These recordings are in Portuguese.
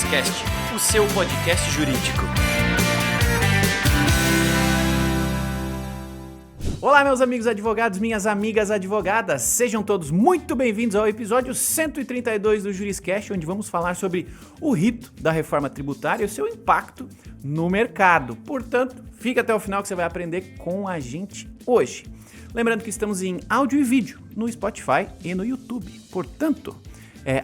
Juriscast, o seu podcast jurídico. Olá, meus amigos advogados, minhas amigas advogadas, sejam todos muito bem-vindos ao episódio 132 do Juriscast, onde vamos falar sobre o rito da reforma tributária e o seu impacto no mercado. Portanto, fica até o final que você vai aprender com a gente hoje. Lembrando que estamos em áudio e vídeo no Spotify e no YouTube. Portanto,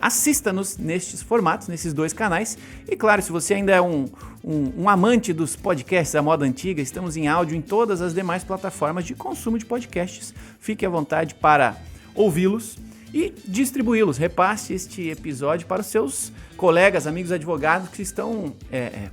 assista-nos nestes formatos, nesses dois canais. E claro, se você ainda é um amante dos podcasts da moda antiga, estamos em áudio em todas as demais plataformas de consumo de podcasts. Fique à vontade para ouvi-los e distribuí-los. Repasse este episódio para os seus colegas, amigos advogados que estão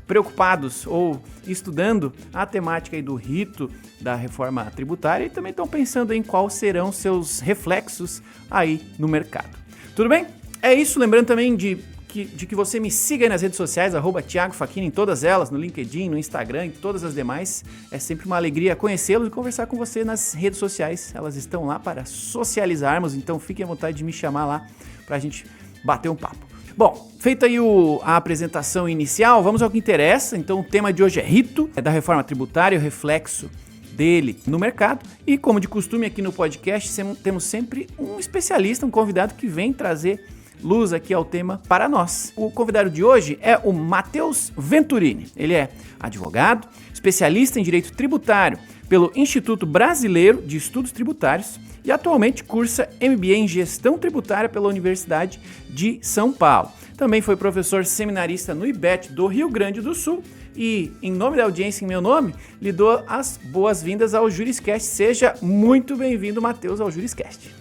preocupados ou estudando a temática aí do rito da reforma tributária e também estão pensando em quais serão seus reflexos aí no mercado. Tudo bem? É isso, lembrando também de que você me siga aí nas redes sociais, @Thiago Facchini, em todas elas, no LinkedIn, no Instagram e todas as demais. É sempre uma alegria conhecê-lo e conversar com você nas redes sociais. Elas estão lá para socializarmos, então fiquem à vontade de me chamar lá para a gente bater um papo. Bom, feita aí a apresentação inicial, vamos ao que interessa. Então o tema de hoje é rito, da reforma tributária, o reflexo dele no mercado. E como de costume aqui no podcast, temos sempre um especialista, um convidado que vem trazer luz aqui ao tema para nós. O convidado de hoje é o Matheus Venturini. Ele é advogado, especialista em direito tributário pelo Instituto Brasileiro de Estudos Tributários e atualmente cursa MBA em Gestão Tributária pela Universidade de São Paulo. Também foi professor seminarista no IBET do Rio Grande do Sul e, em nome da audiência, em meu nome, lhe dou as boas-vindas ao Juriscast. Seja muito bem-vindo, Matheus, ao Juriscast.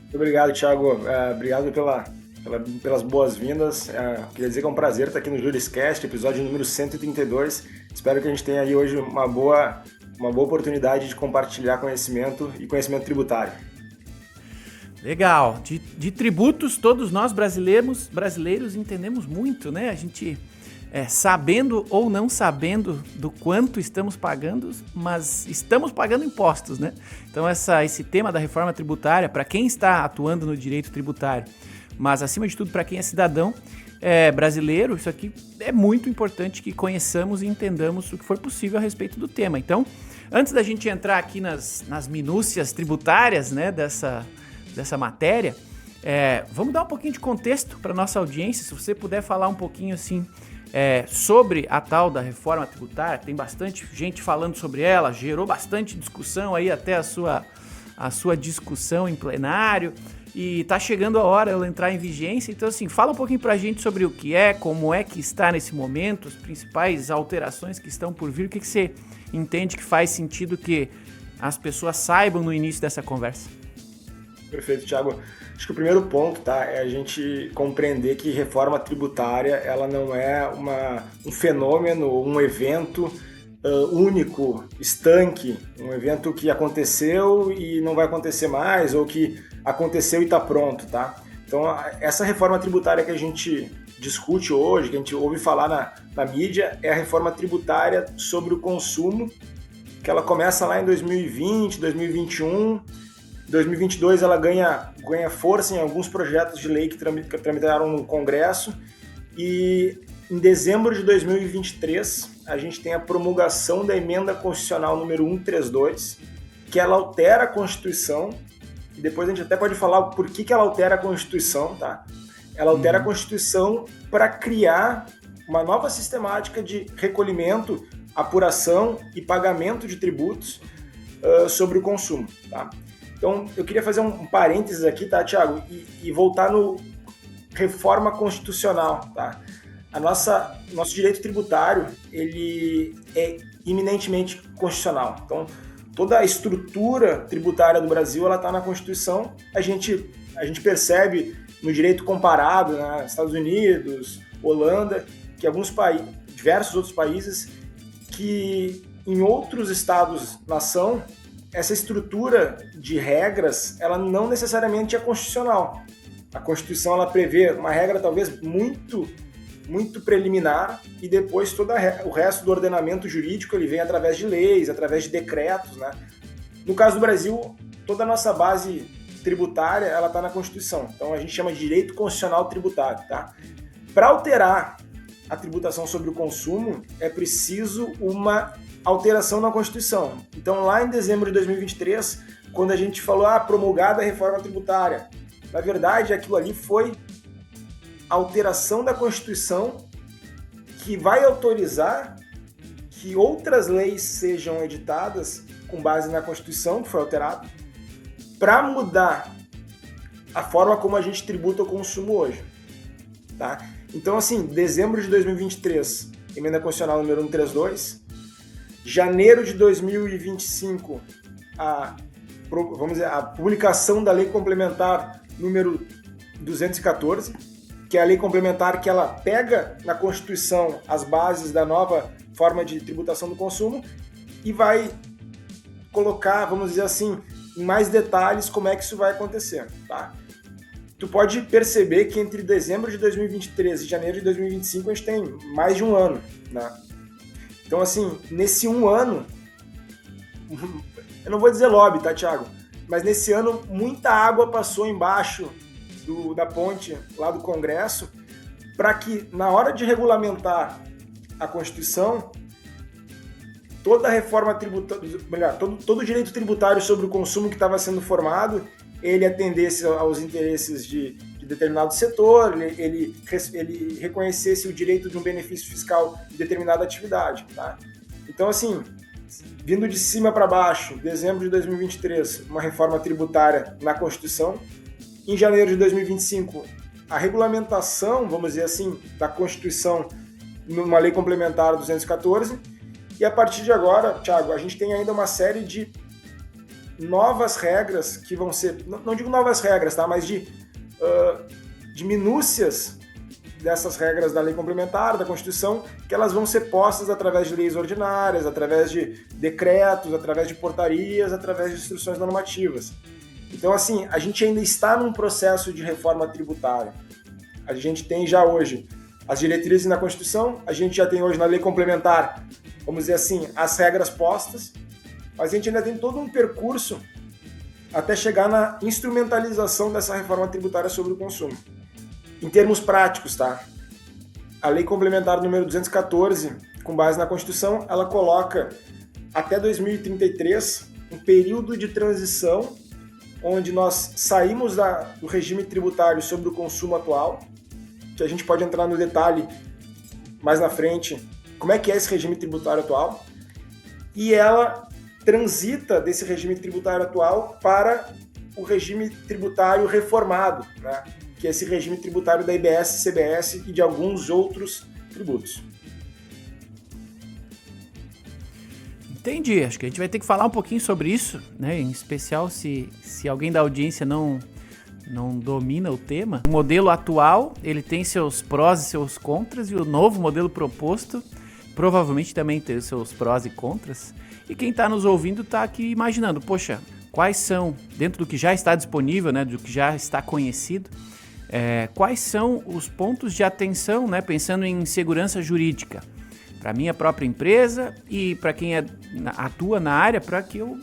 Muito obrigado, Thiago. Obrigado pelas boas-vindas. Queria dizer que é um prazer estar aqui no Juriscast, episódio número 132. Espero que a gente tenha aí hoje uma boa oportunidade de compartilhar conhecimento e conhecimento tributário. Legal. De tributos, todos nós brasileiros entendemos muito, né? A gente, sabendo ou não sabendo do quanto estamos pagando, mas estamos pagando impostos, né? Então esse tema da reforma tributária, para quem está atuando no direito tributário, mas acima de tudo para quem é cidadão brasileiro, isso aqui é muito importante que conheçamos e entendamos o que for possível a respeito do tema. Então, antes da gente entrar aqui nas minúcias tributárias, né, dessa matéria, vamos dar um pouquinho de contexto para nossa audiência. Se você puder falar um pouquinho assim sobre a tal da reforma tributária, tem bastante gente falando sobre ela, gerou bastante discussão aí até a sua discussão em plenário, e tá chegando a hora ela entrar em vigência. Então assim, fala um pouquinho pra gente sobre o que como é que está nesse momento, as principais alterações que estão por vir, o que você entende que faz sentido que as pessoas saibam no início dessa conversa. Perfeito, Thiago. Acho que o primeiro ponto, tá, é a gente compreender que reforma tributária ela não é um fenômeno, um evento único, estanque, um evento que aconteceu e não vai acontecer mais, ou que aconteceu e está pronto, tá? Então, essa reforma tributária que a gente discute hoje, que a gente ouve falar na mídia, é a reforma tributária sobre o consumo, que ela começa lá em 2020, 2021, 2022 ela ganha força em alguns projetos de lei que tramitaram no Congresso, e em dezembro de 2023 a gente tem a promulgação da emenda constitucional número 132, que ela altera a Constituição, e depois a gente até pode falar por que ela altera a Constituição, tá? Ela altera a Constituição para criar uma nova sistemática de recolhimento, apuração e pagamento de tributos sobre o consumo, tá? Então, eu queria fazer um parênteses aqui, tá, Thiago? E voltar no reforma constitucional, tá? Nosso direito tributário, ele é eminentemente constitucional. Então, toda a estrutura tributária do Brasil, ela está na Constituição. A gente percebe no direito comparado, né, Estados Unidos, Holanda, que diversos outros países, que em outros estados-nação, essa estrutura de regras, ela não necessariamente é constitucional. A Constituição, ela prevê uma regra talvez muito preliminar, e depois todo o resto do ordenamento jurídico ele vem através de leis, através de decretos, né? No caso do Brasil, toda a nossa base tributária ela está na Constituição. Então a gente chama de direito constitucional tributário, tá? Para alterar a tributação sobre o consumo, é preciso uma alteração na Constituição. Então, lá em dezembro de 2023, quando a gente falou, promulgada a reforma tributária, na verdade, aquilo ali foi a alteração da Constituição que vai autorizar que outras leis sejam editadas com base na Constituição, que foi alterada, para mudar a forma como a gente tributa o consumo hoje. Tá? Então, assim, dezembro de 2023, emenda constitucional número 132, janeiro de 2025, a publicação da lei complementar número 214, que é a lei complementar que ela pega na Constituição as bases da nova forma de tributação do consumo e vai colocar, vamos dizer assim, em mais detalhes como é que isso vai acontecer, tá? Tu pode perceber que entre dezembro de 2023 e janeiro de 2025 a gente tem mais de um ano, né? Então, assim, nesse um ano, eu não vou dizer lobby, tá, Thiago? Mas nesse ano, muita água passou embaixo da ponte lá do Congresso para que, na hora de regulamentar a Constituição, toda a reforma tributária, todo o direito tributário sobre o consumo que estava sendo formado, ele atendesse aos interesses de determinado setor, ele reconhecesse o direito de um benefício fiscal de determinada atividade. Tá? Então, assim, vindo de cima para baixo, dezembro de 2023, uma reforma tributária na Constituição. Em janeiro de 2025, a regulamentação, vamos dizer assim, da Constituição numa lei complementar 214. E a partir de agora, Thiago, a gente tem ainda uma série de novas regras que vão ser, não digo novas regras, tá? Mas de minúcias dessas regras da lei complementar, da Constituição, que elas vão ser postas através de leis ordinárias, através de decretos, através de portarias, através de instruções normativas. Então, assim, a gente ainda está num processo de reforma tributária. A gente tem já hoje as diretrizes na Constituição, a gente já tem hoje na lei complementar, vamos dizer assim, as regras postas, mas a gente ainda tem todo um percurso até chegar na instrumentalização dessa reforma tributária sobre o consumo. Em termos práticos, tá? A lei complementar número 214, com base na Constituição, ela coloca até 2033 um período de transição onde nós saímos do regime tributário sobre o consumo atual, que a gente pode entrar no detalhe mais na frente, como é que é esse regime tributário atual, e ela transita desse regime tributário atual para o regime tributário reformado, né? Que é esse regime tributário da IBS, CBS e de alguns outros tributos. Entendi, acho que a gente vai ter que falar um pouquinho sobre isso, né? Em especial se alguém da audiência não domina o tema. O modelo atual, ele tem seus prós e seus contras, e o novo modelo proposto provavelmente também tem seus prós e contras. E quem está nos ouvindo está aqui imaginando, poxa, quais são, dentro do que já está disponível, né, do que já está conhecido, quais são os pontos de atenção, né, pensando em segurança jurídica, para a minha própria empresa e para quem atua na área, para que eu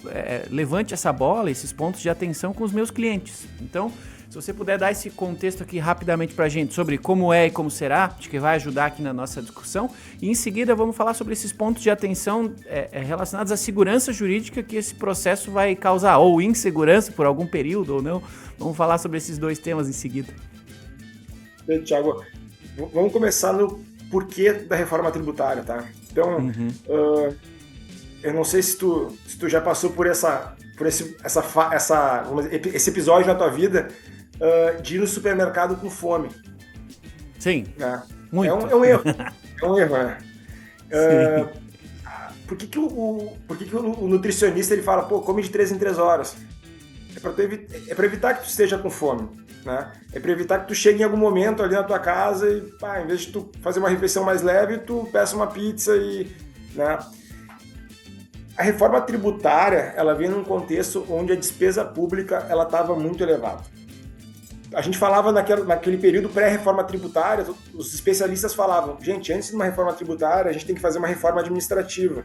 levante essa bola, esses pontos de atenção com os meus clientes. Então, se você puder dar esse contexto aqui rapidamente para a gente sobre como é e como será, acho que vai ajudar aqui na nossa discussão. E em seguida vamos falar sobre esses pontos de atenção relacionados à segurança jurídica que esse processo vai causar, ou insegurança por algum período ou não. Vamos falar sobre esses dois temas em seguida. Tiago, vamos começar no porquê da reforma tributária, tá? Então, eu não sei se tu já passou por esse episódio na tua vida de ir no supermercado com fome. Sim, muito. É um erro. É um erro, né? Por que o nutricionista ele fala, come de 3 em 3 horas? É para evitar que tu esteja com fome, né? É para evitar que tu chegue em algum momento ali na tua casa e, em vez de tu fazer uma refeição mais leve, tu peça uma pizza e, né? A reforma tributária, ela vem num contexto onde a despesa pública ela estava muito elevada. A gente falava naquele período pré-reforma tributária, os especialistas falavam, gente, antes de uma reforma tributária, a gente tem que fazer uma reforma administrativa,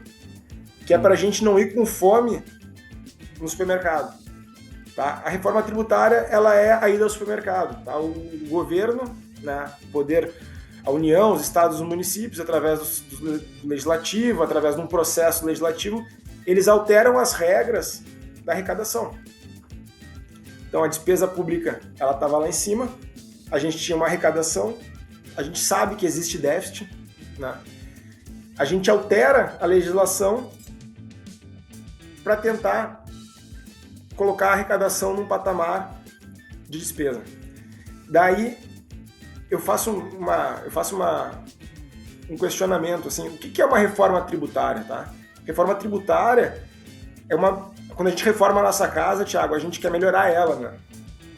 que é para a gente não ir com fome no supermercado. Tá? A reforma tributária, ela é a ida ao supermercado. Tá? O governo, né, A União, os estados e os municípios, através do legislativo, através de um processo legislativo, eles alteram as regras da arrecadação. Então a despesa pública ela estava lá em cima, a gente tinha uma arrecadação, a gente sabe que existe déficit, né? A gente altera a legislação para tentar colocar a arrecadação num patamar de despesa. Daí eu faço um questionamento, assim, o que é uma reforma tributária, tá? Reforma tributária quando a gente reforma a nossa casa, Thiago, a gente quer melhorar ela, né?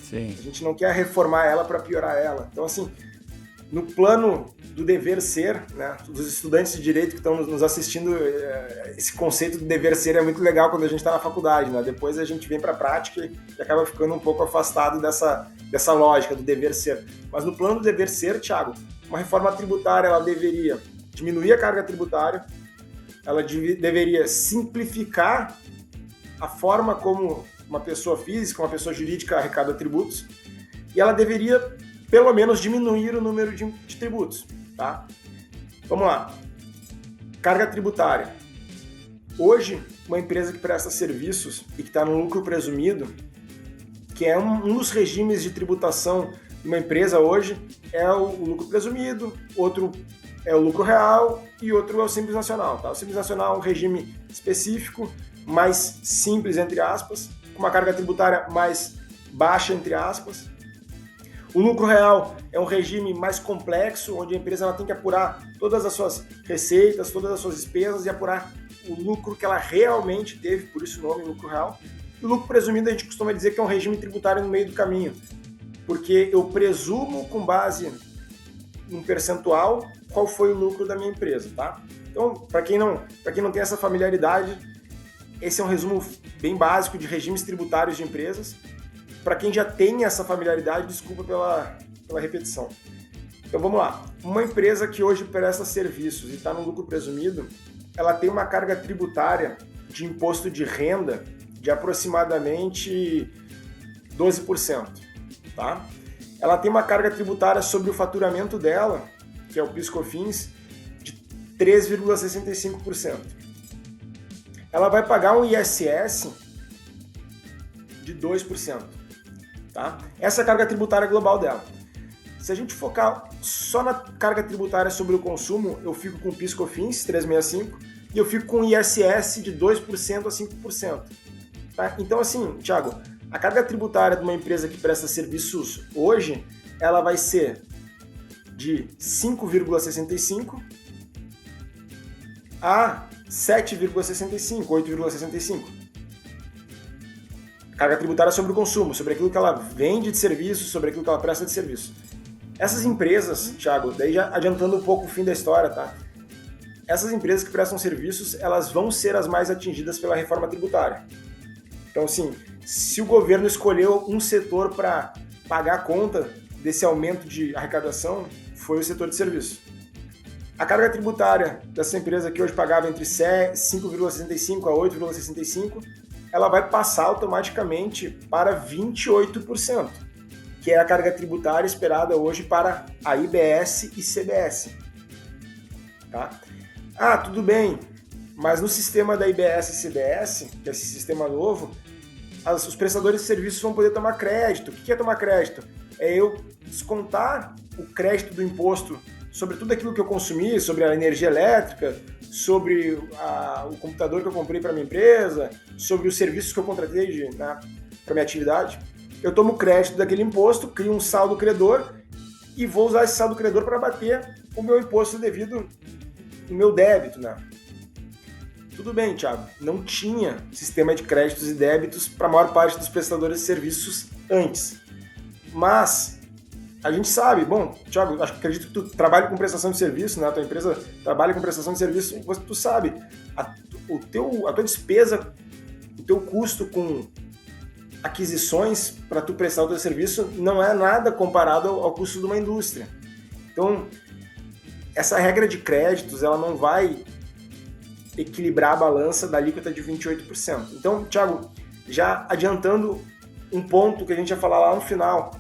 Sim. A gente não quer reformar ela para piorar ela. Então, assim, no plano do dever ser, né, dos estudantes de direito que estão nos assistindo, esse conceito do dever ser é muito legal quando a gente está na faculdade, né? Depois a gente vem para a prática e acaba ficando um pouco afastado dessa lógica do dever ser. Mas no plano do dever ser, Thiago, uma reforma tributária ela deveria diminuir a carga tributária, ela deveria simplificar a forma como uma pessoa física, uma pessoa jurídica arrecada tributos, e ela deveria, pelo menos, diminuir o número de tributos, tá? Vamos lá. Carga tributária. Hoje, uma empresa que presta serviços e que está no lucro presumido, que é um dos regimes de tributação de uma empresa hoje, é o lucro presumido, outro é o lucro real e outro é o Simples Nacional, tá? O Simples Nacional é um regime específico, mais simples, entre aspas, com uma carga tributária mais baixa, entre aspas. O lucro real é um regime mais complexo, onde a empresa ela tem que apurar todas as suas receitas, todas as suas despesas e apurar o lucro que ela realmente teve, por isso o nome lucro real. E o lucro presumido a gente costuma dizer que é um regime tributário no meio do caminho, porque eu presumo com base num percentual qual foi o lucro da minha empresa, tá? Então, para quem não tem essa familiaridade, esse é um resumo bem básico de regimes tributários de empresas. Para quem já tem essa familiaridade, desculpa pela repetição. Então vamos lá. Uma empresa que hoje presta serviços e está no lucro presumido, ela tem uma carga tributária de imposto de renda de aproximadamente 12%. Tá? Ela tem uma carga tributária sobre o faturamento dela, que é o PIS/COFINS, de 3,65%. Ela vai pagar um ISS de 2%. Tá? Essa é a carga tributária global dela. Se a gente focar só na carga tributária sobre o consumo, eu fico com PIS/COFINS 365 e eu fico com ISS de 2% a 5%. Tá? Então, assim, Thiago, a carga tributária de uma empresa que presta serviços hoje, ela vai ser de 5,65 a 7,65, 8,65. Carga tributária sobre o consumo, sobre aquilo que ela vende de serviço, sobre aquilo que ela presta de serviço. Essas empresas, Thiago, daí já adiantando um pouco o fim da história, tá? Essas empresas que prestam serviços, elas vão ser as mais atingidas pela reforma tributária. Então, assim, se o governo escolheu um setor para pagar a conta desse aumento de arrecadação, foi o setor de serviço. A carga tributária dessa empresa que hoje pagava entre 5,65 a 8,65, ela vai passar automaticamente para 28%, que é a carga tributária esperada hoje para a IBS e CBS. Tá? Ah, tudo bem, mas no sistema da IBS e CBS, que é esse sistema novo, os prestadores de serviços vão poder tomar crédito. O que é tomar crédito? É eu descontar o crédito do imposto sobre tudo aquilo que eu consumi, sobre a energia elétrica, sobre o computador que eu comprei para minha empresa, sobre os serviços que eu contratei para minha atividade. Eu tomo crédito daquele imposto, crio um saldo credor e vou usar esse saldo credor para bater o meu imposto devido no meu débito, né? Tudo bem, Thiago, não tinha sistema de créditos e débitos para a maior parte dos prestadores de serviços antes. Mas a gente sabe, bom, Thiago, acredito que tu trabalha com prestação de serviço, né? A tua empresa trabalha com prestação de serviço, tu sabe, a tua despesa, o teu custo com aquisições para tu prestar o teu serviço não é nada comparado ao custo de uma indústria. Então, essa regra de créditos, ela não vai equilibrar a balança da alíquota de 28%. Então, Thiago, já adiantando um ponto que a gente ia falar lá no final,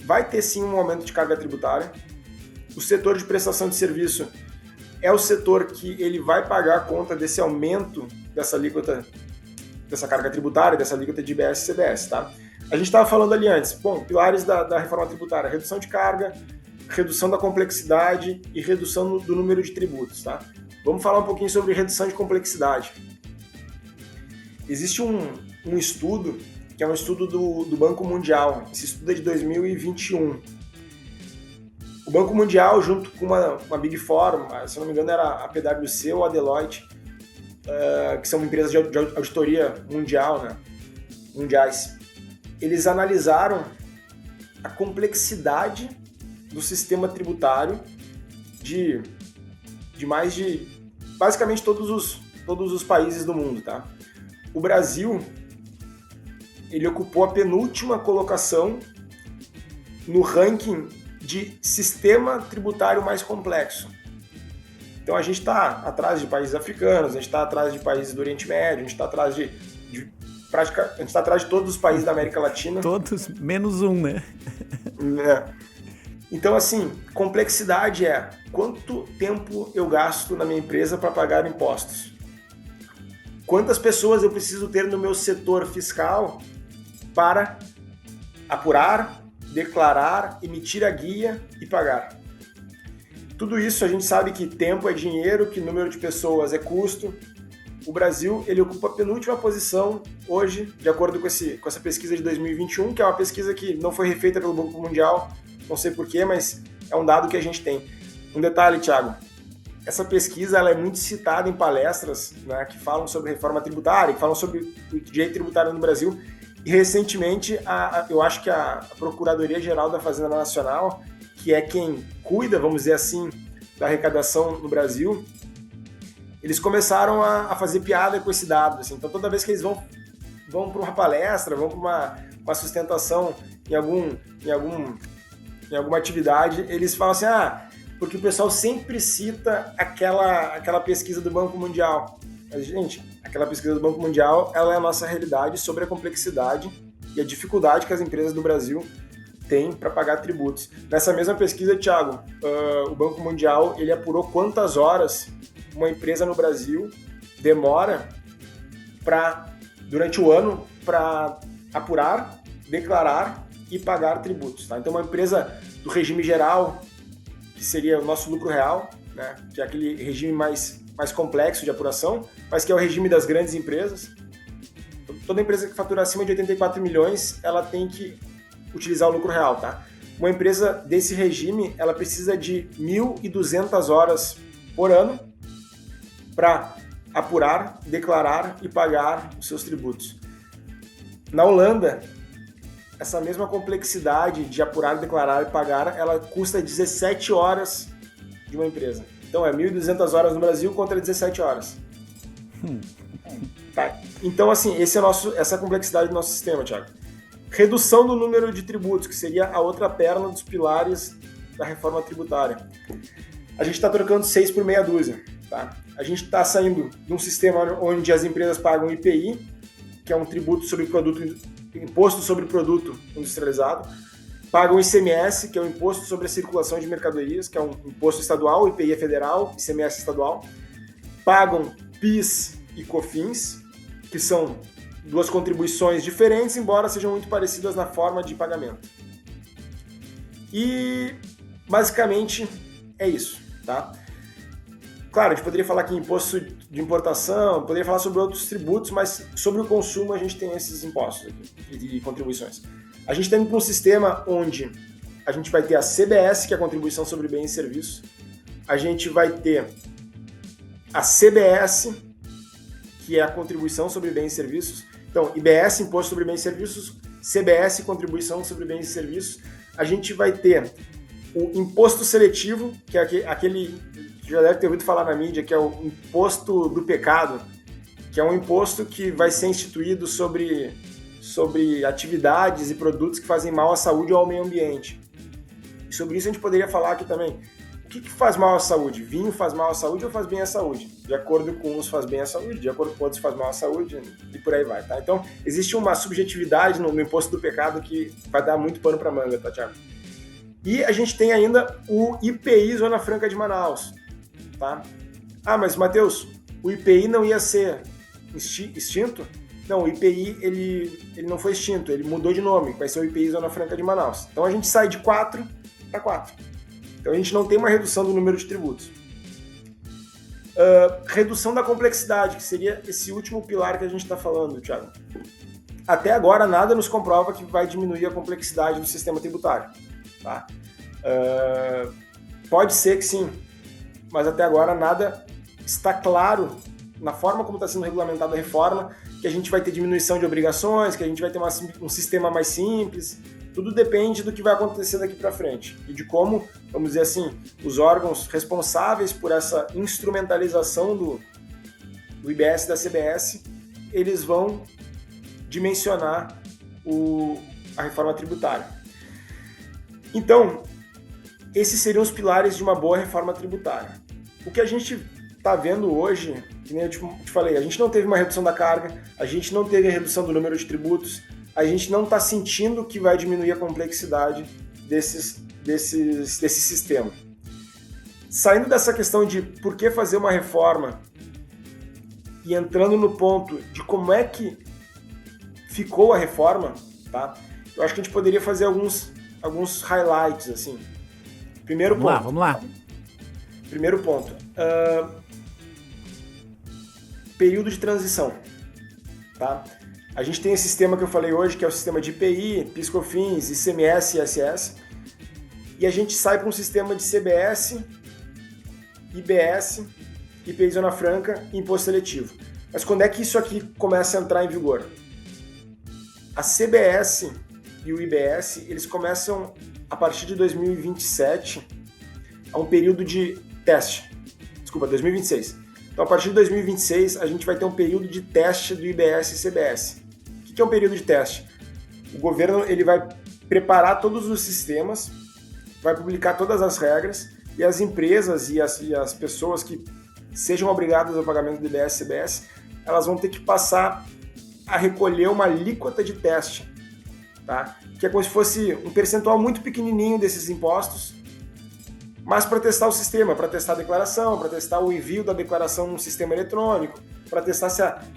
vai ter sim um aumento de carga tributária. O setor de prestação de serviço é o setor que ele vai pagar a conta desse aumento dessa alíquota, dessa carga tributária, dessa alíquota de IBS e CBS, tá? A gente estava falando ali antes, pilares da reforma tributária, redução de carga, redução da complexidade e redução do número de tributos, tá? Vamos falar um pouquinho sobre redução de complexidade. Existe um estudo, que é um estudo do Banco Mundial, esse estudo é de 2021. O Banco Mundial, junto com uma Big Four, se não me engano era a PwC ou a Deloitte, que são empresas de auditoria mundial, né? Mundiais, eles analisaram a complexidade do sistema tributário de basicamente todos os países do mundo, tá? O Brasil, ele ocupou a penúltima colocação no ranking de sistema tributário mais complexo. Então a gente está atrás de países africanos, a gente está atrás de países do Oriente Médio, a gente está atrás a gente está atrás de todos os países da América Latina. Todos, menos um, né? Então, assim, complexidade é quanto tempo eu gasto na minha empresa para pagar impostos? Quantas pessoas eu preciso ter no meu setor fiscal para apurar, declarar, emitir a guia e pagar? Tudo isso a gente sabe que tempo é dinheiro, que número de pessoas é custo. O Brasil, ele ocupa a penúltima posição hoje, de acordo com essa pesquisa de 2021, que é uma pesquisa que não foi refeita pelo Banco Mundial, não sei porquê, mas é um dado que a gente tem. Um detalhe, Thiago, essa pesquisa ela é muito citada em palestras, né, que falam sobre reforma tributária, que falam sobre o direito tributário no Brasil, e recentemente eu acho que a Procuradoria-Geral da Fazenda Nacional, que é quem cuida, vamos dizer assim, da arrecadação no Brasil, eles começaram a fazer piada com esse dado. Assim. Então, toda vez que eles vão para uma palestra, vão para uma sustentação em alguma atividade, eles falam assim, porque o pessoal sempre cita aquela pesquisa do Banco Mundial. Mas, gente, aquela pesquisa do Banco Mundial, ela é a nossa realidade sobre a complexidade e a dificuldade que as empresas do Brasil têm para pagar tributos. Nessa mesma pesquisa, Thiago, o Banco Mundial, ele apurou quantas horas uma empresa no Brasil demora durante o ano para apurar, declarar e pagar tributos. Tá? Então, uma empresa do regime geral, que seria o nosso lucro real, né? Que é aquele regime mais complexo de apuração, mas que é o regime das grandes empresas. Toda empresa que fatura acima de 84 milhões, ela tem que utilizar o lucro real. Tá? Uma empresa desse regime, ela precisa de 1.200 horas por ano para apurar, declarar e pagar os seus tributos. Na Holanda, essa mesma complexidade de apurar, declarar e pagar, ela custa 17 horas de uma empresa. Então é 1.200 horas no Brasil contra 17 horas. Tá. Então, assim, essa é a complexidade do nosso sistema, Thiago. Redução do número de tributos, que seria a outra perna dos pilares da reforma tributária. A gente está trocando 6 por meia dúzia. Tá? A gente está saindo de um sistema onde as empresas pagam IPI, que é um tributo sobre imposto sobre produto industrializado, pagam ICMS, que é o imposto sobre a circulação de mercadorias, que é um imposto estadual, IPI é federal, ICMS estadual, pagam PIS e COFINS, que são duas contribuições diferentes, embora sejam muito parecidas na forma de pagamento. E basicamente é isso, tá? Claro, a gente poderia falar aqui em imposto de importação, poderia falar sobre outros tributos, mas sobre o consumo a gente tem esses impostos aqui, e contribuições. A gente está indo para um sistema onde a gente vai ter a CBS, que é a Contribuição sobre Bens e Serviços, a gente vai ter a CBS, que é a Contribuição sobre Bens e Serviços. Então, IBS, Imposto sobre Bens e Serviços, CBS, Contribuição sobre Bens e Serviços. A gente vai ter o imposto seletivo, que é aquele que já deve ter ouvido falar na mídia, que é o imposto do pecado, que é um imposto que vai ser instituído sobre atividades e produtos que fazem mal à saúde ou ao meio ambiente. E sobre isso a gente poderia falar aqui também. O que faz mal à saúde? Vinho faz mal à saúde ou faz bem à saúde? De acordo com uns faz bem à saúde, de acordo com outros faz mal à saúde e por aí vai, tá? Então, existe uma subjetividade no imposto do pecado que vai dar muito pano para manga, tá, Thiago? E a gente tem ainda o IPI Zona Franca de Manaus, tá? Ah, mas Matheus, o IPI não ia ser extinto? Não, o IPI ele não foi extinto, ele mudou de nome, vai ser o IPI Zona Franca de Manaus. Então a gente sai de 4 para 4. Então a gente não tem uma redução do número de tributos. Redução da complexidade, que seria esse último pilar que a gente está falando, Thiago. Até agora nada nos comprova que vai diminuir a complexidade do sistema tributário. Tá? Pode ser que sim, mas até agora nada está claro na forma como está sendo regulamentada a reforma, que a gente vai ter diminuição de obrigações, que a gente vai ter um sistema mais simples. Tudo depende do que vai acontecer daqui para frente e de como, vamos dizer assim, os órgãos responsáveis por essa instrumentalização do IBS e da CBS, eles vão dimensionar a reforma tributária. Então, esses seriam os pilares de uma boa reforma tributária. O que a gente está vendo hoje, que nem eu te falei, a gente não teve uma redução da carga, a gente não teve a redução do número de tributos, a gente não está sentindo que vai diminuir a complexidade desse sistema. Saindo dessa questão de por que fazer uma reforma e entrando no ponto de como é que ficou a reforma, tá? Eu acho que a gente poderia fazer alguns highlights, assim. Primeiro ponto. Vamos lá. Primeiro ponto. Período de transição, tá? A gente tem esse sistema que eu falei hoje, que é o sistema de IPI, PIS/COFINS, ICMS e ISS, e a gente sai para um sistema de CBS, IBS, IPI Zona Franca e Imposto Seletivo. Mas quando é que isso aqui começa a entrar em vigor? A CBS e o IBS, eles começam a partir de 2027 a um período de teste. Desculpa, 2026. Então, a partir de 2026, a gente vai ter um período de teste do IBS e CBS. O que é um período de teste? O governo ele vai preparar todos os sistemas, vai publicar todas as regras, e as empresas e as pessoas que sejam obrigadas ao pagamento do IBS e CBS, elas vão ter que passar a recolher uma alíquota de teste, tá? Que é como se fosse um percentual muito pequenininho desses impostos, mas para testar o sistema, para testar a declaração, para testar o envio da declaração num sistema eletrônico, para testar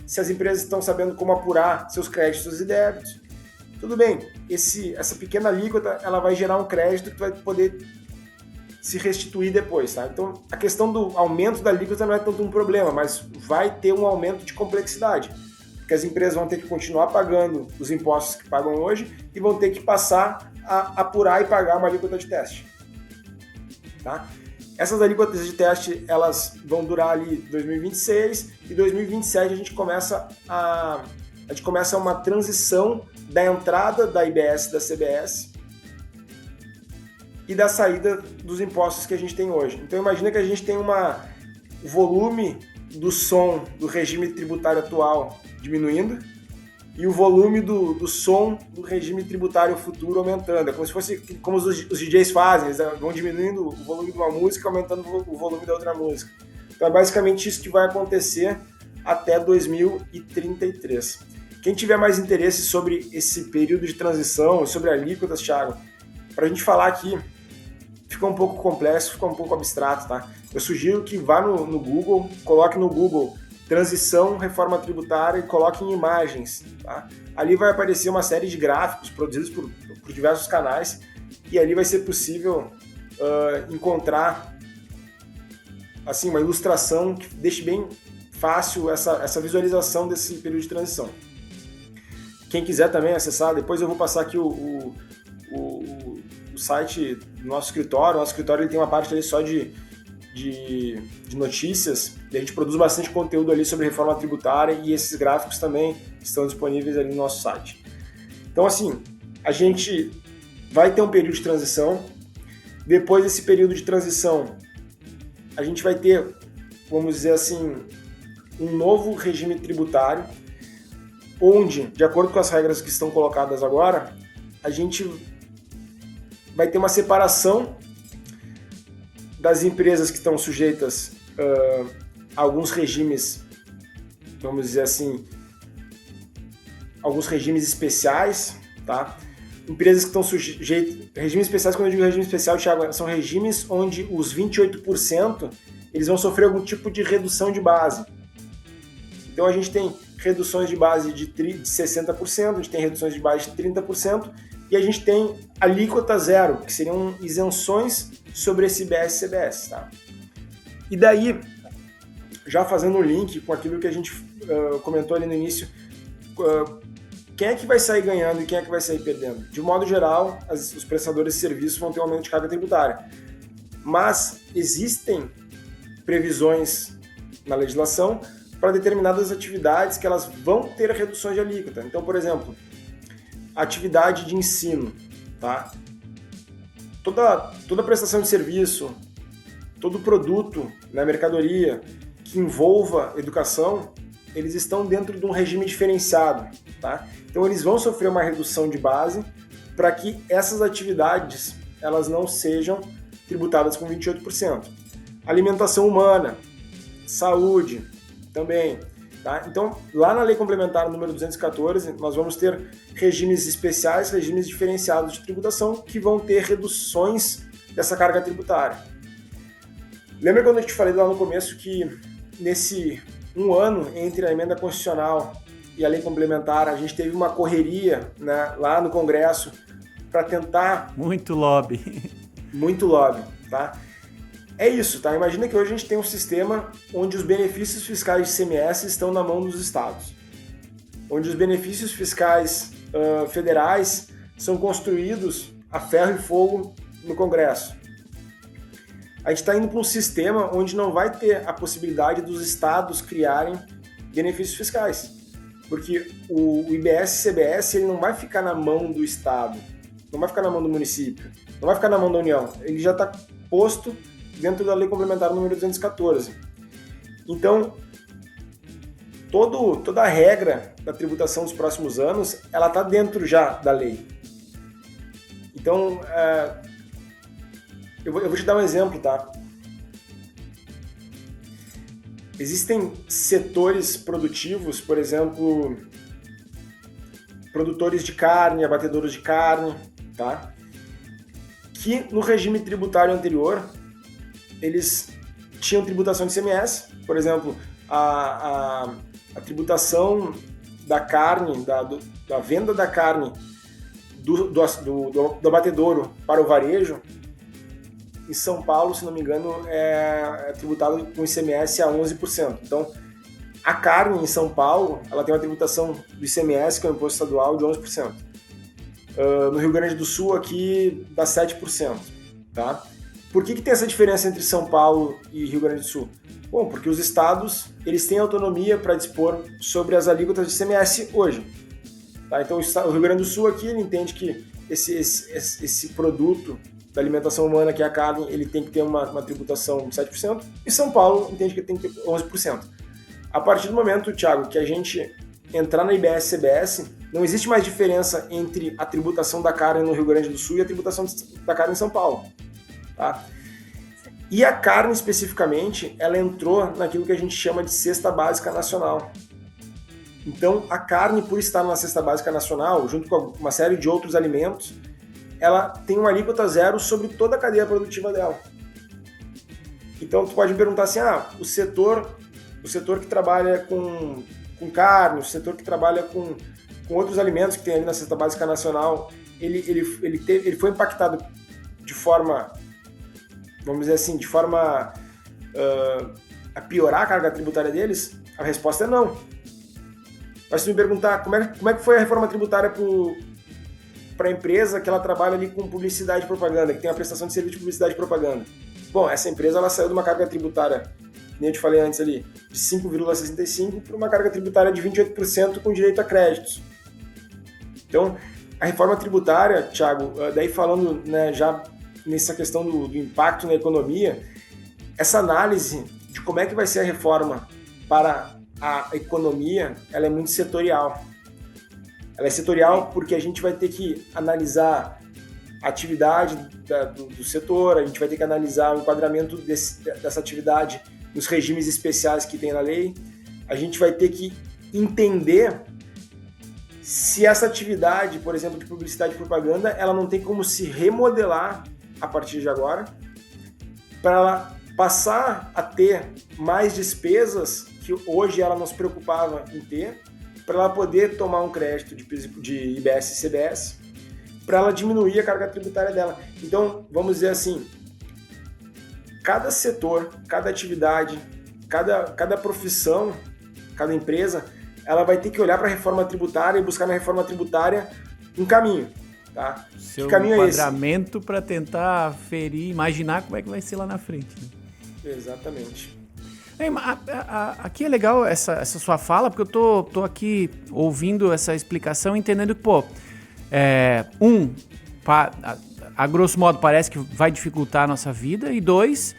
se as empresas estão sabendo como apurar seus créditos e débitos. Tudo bem, essa pequena alíquota ela vai gerar um crédito que vai poder se restituir depois, tá? Então, a questão do aumento da alíquota não é tanto um problema, mas vai ter um aumento de complexidade, porque as empresas vão ter que continuar pagando os impostos que pagam hoje e vão ter que passar a apurar e pagar uma alíquota de teste. Tá? Essas alíquotas de teste elas vão durar ali 2026 e 2027 a gente começa uma transição da entrada da IBS e da CBS e da saída dos impostos que a gente tem hoje. Então imagina que a gente tem o volume do som do regime tributário atual diminuindo e o volume do som do regime tributário futuro aumentando. É como se fosse como os DJs fazem, eles vão diminuindo o volume de uma música, aumentando o volume da outra música. Então é basicamente isso que vai acontecer até 2033. Quem tiver mais interesse sobre esse período de transição, sobre alíquotas, Thiago, para a gente falar aqui, fica um pouco complexo, fica um pouco abstrato, tá? Eu sugiro que vá no Google, coloque no Google transição, reforma tributária e coloque em imagens, tá? Ali vai aparecer uma série de gráficos produzidos por diversos canais e ali vai ser possível encontrar assim, uma ilustração que deixe bem fácil essa visualização desse período de transição. Quem quiser também acessar, depois eu vou passar aqui o site do nosso escritório. O nosso escritório ele tem uma parte ali só de notícias, e a gente produz bastante conteúdo ali sobre reforma tributária e esses gráficos também estão disponíveis ali no nosso site. Então, assim, a gente vai ter um período de transição. Depois desse período de transição, a gente vai ter, vamos dizer assim, um novo regime tributário, onde, de acordo com as regras que estão colocadas agora, a gente vai ter uma separação das empresas que estão sujeitas a alguns regimes, vamos dizer assim, alguns regimes especiais, tá? empresas que estão sujeitas... Regimes especiais, quando eu digo regime especial, Thiago, são regimes onde os 28% eles vão sofrer algum tipo de redução de base. Então a gente tem reduções de base de 60%, a gente tem reduções de base de 30%, e a gente tem alíquota zero, que seriam isenções sobre esse IBS e CBS. Tá? E daí, já fazendo um link com aquilo que a gente comentou ali no início, quem é que vai sair ganhando e quem é que vai sair perdendo? De modo geral, os prestadores de serviços vão ter um aumento de carga tributária. Mas existem previsões na legislação para determinadas atividades que elas vão ter reduções de alíquota. Então, por exemplo, atividade de ensino, tá? Toda prestação de serviço, todo produto na mercadoria que envolva educação, eles estão dentro de um regime diferenciado, tá? Então eles vão sofrer uma redução de base para que essas atividades elas não sejam tributadas com 28%. Alimentação humana, saúde também. Tá? Então, lá na Lei Complementar número 214, nós vamos ter regimes especiais, regimes diferenciados de tributação que vão ter reduções dessa carga tributária. Lembra quando eu te falei lá no começo que nesse um ano entre a emenda constitucional e a Lei Complementar, a gente teve uma correria, né, lá no Congresso para tentar... Muito lobby, tá? É isso, tá? Imagina que hoje a gente tem um sistema onde os benefícios fiscais de ICMS estão na mão dos estados. Onde os benefícios fiscais federais são construídos a ferro e fogo no Congresso. A gente está indo para um sistema onde não vai ter a possibilidade dos estados criarem benefícios fiscais. Porque o IBS e CBS ele não vai ficar na mão do estado, não vai ficar na mão do município, não vai ficar na mão da União. Ele já está posto dentro da Lei Complementar número 214. Então, toda a regra da tributação dos próximos anos, ela está dentro já da lei. Então, eu vou te dar um exemplo, tá? Existem setores produtivos, por exemplo, produtores de carne, abatedouros de carne, tá? Que no regime tributário anterior, eles tinham tributação de ICMS, por exemplo, a tributação da carne, da venda da carne do abatedouro para o varejo, em São Paulo, se não me engano, é tributado com ICMS a 11%. Então, a carne em São Paulo, ela tem uma tributação do ICMS, que é o imposto estadual, de 11%. No Rio Grande do Sul, aqui, dá 7%. Tá? Por que tem essa diferença entre São Paulo e Rio Grande do Sul? Bom, porque os estados eles têm autonomia para dispor sobre as alíquotas de ICMS hoje. Tá? Então, o Rio Grande do Sul aqui ele entende que esse produto da alimentação humana, que é a carne, ele tem que ter uma tributação de 7%, e São Paulo entende que tem que ter 11%. A partir do momento, Thiago, que a gente entrar na IBS-CBS, não existe mais diferença entre a tributação da carne no Rio Grande do Sul e a tributação da carne em São Paulo. Tá? E a carne, especificamente, ela entrou naquilo que a gente chama de cesta básica nacional. Então, a carne, por estar na cesta básica nacional, junto com uma série de outros alimentos, ela tem uma alíquota zero sobre toda a cadeia produtiva dela. Então, tu pode me perguntar assim, o setor que trabalha com carne, o setor que trabalha com outros alimentos que tem ali na cesta básica nacional, ele foi impactado de forma, vamos dizer assim, de forma a piorar a carga tributária deles? A resposta é não. Mas se me perguntar como é que foi a reforma tributária para a empresa que ela trabalha ali com publicidade e propaganda, que tem a prestação de serviço de publicidade e propaganda. Bom, essa empresa ela saiu de uma carga tributária, que nem eu te falei antes ali, de 5,65% para uma carga tributária de 28% com direito a créditos. Então, a reforma tributária, Thiago, daí falando, né, já nessa questão do impacto na economia, essa análise de como é que vai ser a reforma para a economia, ela é muito setorial. Ela é setorial porque a gente vai ter que analisar a atividade do setor, a gente vai ter que analisar o enquadramento dessa atividade nos regimes especiais que tem na lei, a gente vai ter que entender se essa atividade, por exemplo, de publicidade e propaganda, ela não tem como se remodelar a partir de agora, para ela passar a ter mais despesas que hoje ela não se preocupava em ter, para ela poder tomar um crédito de IBS e CBS, para ela diminuir a carga tributária dela. Então, vamos dizer assim, cada setor, cada atividade, cada profissão, cada empresa, ela vai ter que olhar para a reforma tributária e buscar na reforma tributária um caminho. Tá? Seu que caminho enquadramento para tentar ferir, imaginar como é que vai ser lá na frente. Né? Exatamente. Aqui é legal essa sua fala, porque eu tô aqui ouvindo essa explicação, entendendo que, a grosso modo parece que vai dificultar a nossa vida, e dois,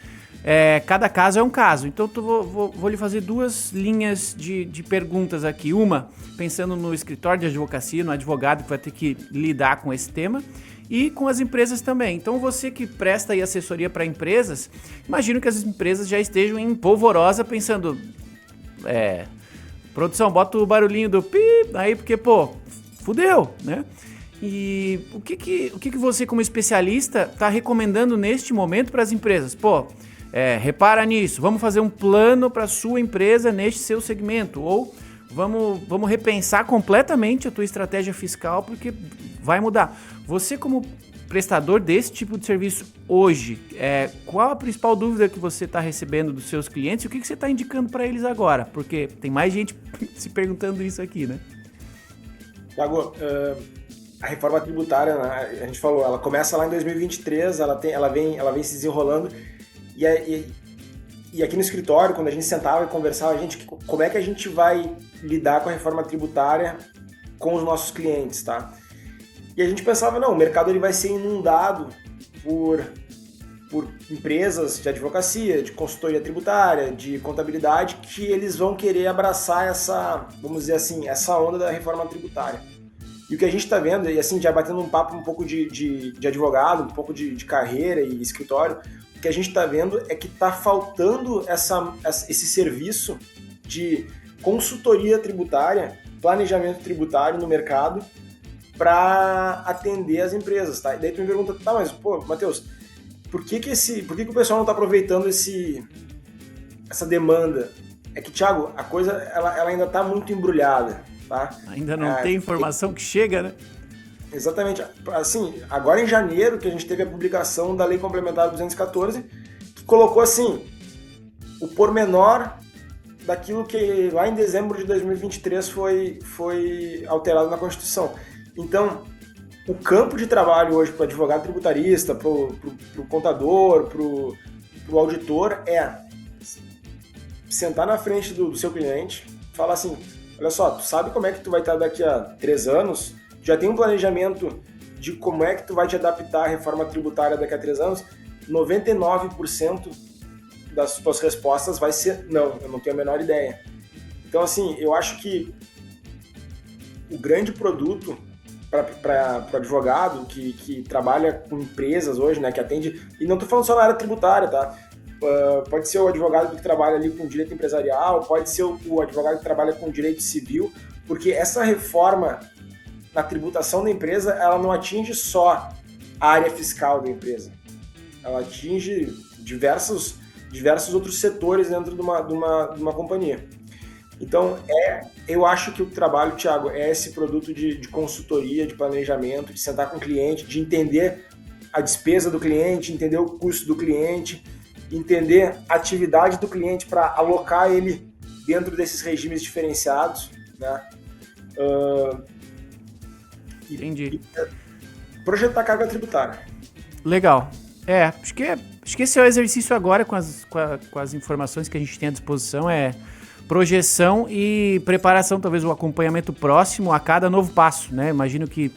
cada caso é um caso. Então vou lhe fazer duas linhas de perguntas aqui. Uma, pensando no escritório de advocacia, no advogado que vai ter que lidar com esse tema, e com as empresas também. Então você que presta aí assessoria para empresas, imagino que as empresas já estejam em polvorosa pensando, produção, bota o barulhinho do pi, aí porque, fudeu, né? E o que você como especialista está recomendando neste momento para as empresas? Repara nisso, vamos fazer um plano para a sua empresa neste seu segmento, ou vamos repensar completamente a tua estratégia fiscal, porque vai mudar. Você como prestador desse tipo de serviço hoje, qual a principal dúvida que você está recebendo dos seus clientes e o que você está indicando para eles agora? Porque tem mais gente se perguntando isso aqui, né? Thiago, a reforma tributária, né, a gente falou, ela começa lá em 2023, ela vem se desenrolando, e aqui no escritório, quando a gente sentava e conversava, como é que a gente vai lidar com a reforma tributária com os nossos clientes, tá? E a gente pensava, não, o mercado ele vai ser inundado por empresas de advocacia, de consultoria tributária, de contabilidade, que eles vão querer abraçar vamos dizer assim, essa onda da reforma tributária. E o que a gente está vendo, e assim, já batendo um papo um pouco de advogado, um pouco de carreira e escritório, o que a gente está vendo é que está faltando esse serviço de consultoria tributária, planejamento tributário no mercado para atender as empresas, tá? E daí tu me pergunta, tá, mas, Matheus, por que o pessoal não está aproveitando essa demanda? É que, Thiago, a coisa ela ainda está muito embrulhada, tá? Ainda não tem informação que chega, né? Exatamente. Assim, agora em janeiro, que a gente teve a publicação da Lei Complementar 214, que colocou, assim, o pormenor daquilo que lá em dezembro de 2023 foi alterado na Constituição. Então, o campo de trabalho hoje para o advogado tributarista, para o contador, para o auditor, é sentar na frente do seu cliente, falar assim, olha só, tu sabe como é que tu vai estar daqui a 3 anos? Já tem um planejamento de como é que tu vai te adaptar à reforma tributária daqui a 3 anos? 99% das tuas respostas vai ser não, eu não tenho a menor ideia. Então, assim, eu acho que o grande produto para o advogado que trabalha com empresas hoje, né, que atende, e não estou falando só na área tributária, tá? Pode ser o advogado que trabalha ali com direito empresarial, pode ser o advogado que trabalha com direito civil, porque essa reforma na tributação da empresa, ela não atinge só a área fiscal da empresa, ela atinge diversos outros setores dentro de uma companhia. Então, eu acho que o trabalho, Thiago, é esse produto de consultoria, de planejamento, de sentar com o cliente, de entender a despesa do cliente, entender o custo do cliente, entender a atividade do cliente para alocar ele dentro desses regimes diferenciados, né? Entendi. E projetar carga tributária. Legal. Acho que esse é o exercício agora com as informações que a gente tem à disposição, projeção e preparação, talvez o acompanhamento próximo a cada novo passo, né? Imagino que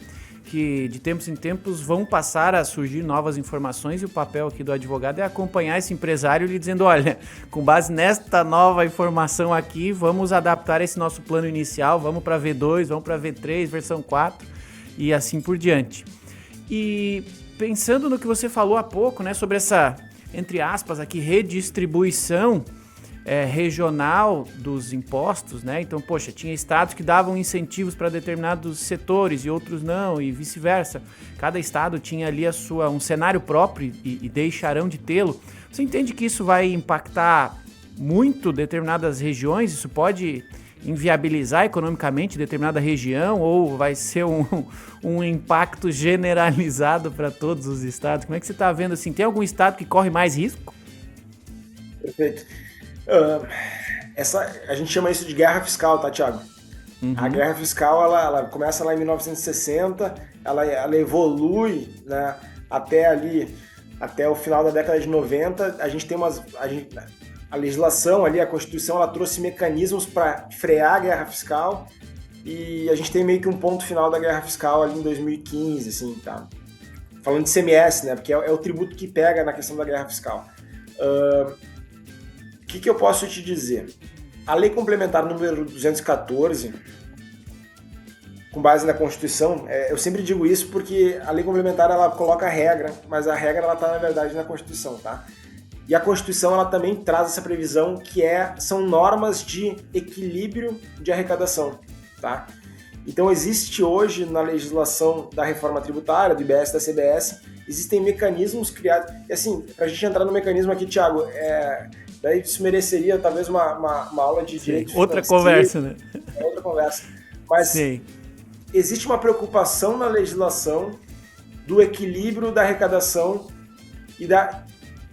de tempos em tempos vão passar a surgir novas informações e o papel aqui do advogado é acompanhar esse empresário lhe dizendo, olha, com base nesta nova informação aqui, vamos adaptar esse nosso plano inicial, vamos para V2, vamos para V3, versão 4 e assim por diante. E pensando no que você falou há pouco, né, sobre essa, entre aspas, aqui, redistribuição, regional dos impostos, né? Então, poxa, tinha estados que davam incentivos para determinados setores e outros não, e vice-versa. Cada estado tinha ali um cenário próprio e deixarão de tê-lo. Você entende que isso vai impactar muito determinadas regiões? Isso pode inviabilizar economicamente determinada região ou vai ser um impacto generalizado para todos os estados? Como é que você está vendo assim? Tem algum estado que corre mais risco? Perfeito. A gente chama isso de guerra fiscal, tá, Thiago? Uhum. A guerra fiscal, ela começa lá em 1960, ela evolui, né, até o final da década de 90. A gente tem a legislação ali, a Constituição, ela trouxe mecanismos para frear a guerra fiscal e a gente tem meio que um ponto final da guerra fiscal ali em 2015, assim, tá? Falando de ICMS, né, porque é o tributo que pega na questão da guerra fiscal. O que eu posso te dizer? A Lei Complementar número 214, com base na Constituição, eu sempre digo isso porque a Lei Complementar ela coloca a regra, mas a regra ela está na verdade na Constituição, tá? E a Constituição ela também traz essa previsão que são normas de equilíbrio de arrecadação, tá? Então existe hoje na legislação da reforma tributária, do IBS, da CBS, existem mecanismos criados. E assim, para a gente entrar no mecanismo aqui, Thiago, daí isso mereceria talvez uma aula de direito. Outra conversa, né? Outra conversa. Mas sim, existe uma preocupação na legislação do equilíbrio da arrecadação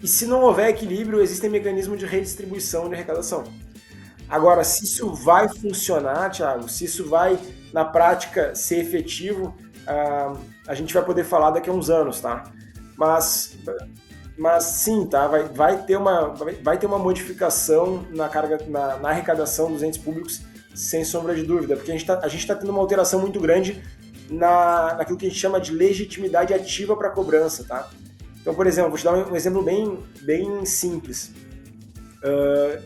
e se não houver equilíbrio, existem mecanismos de redistribuição de arrecadação. Agora, se isso vai funcionar, Thiago, se isso vai, na prática, ser efetivo, a gente vai poder falar daqui a uns anos, tá? Mas sim, tá? Vai ter uma modificação na arrecadação dos entes públicos, sem sombra de dúvida, porque a gente tá tendo uma alteração muito grande naquilo que a gente chama de legitimidade ativa para cobrança, tá? Então, por exemplo, vou te dar um exemplo bem simples.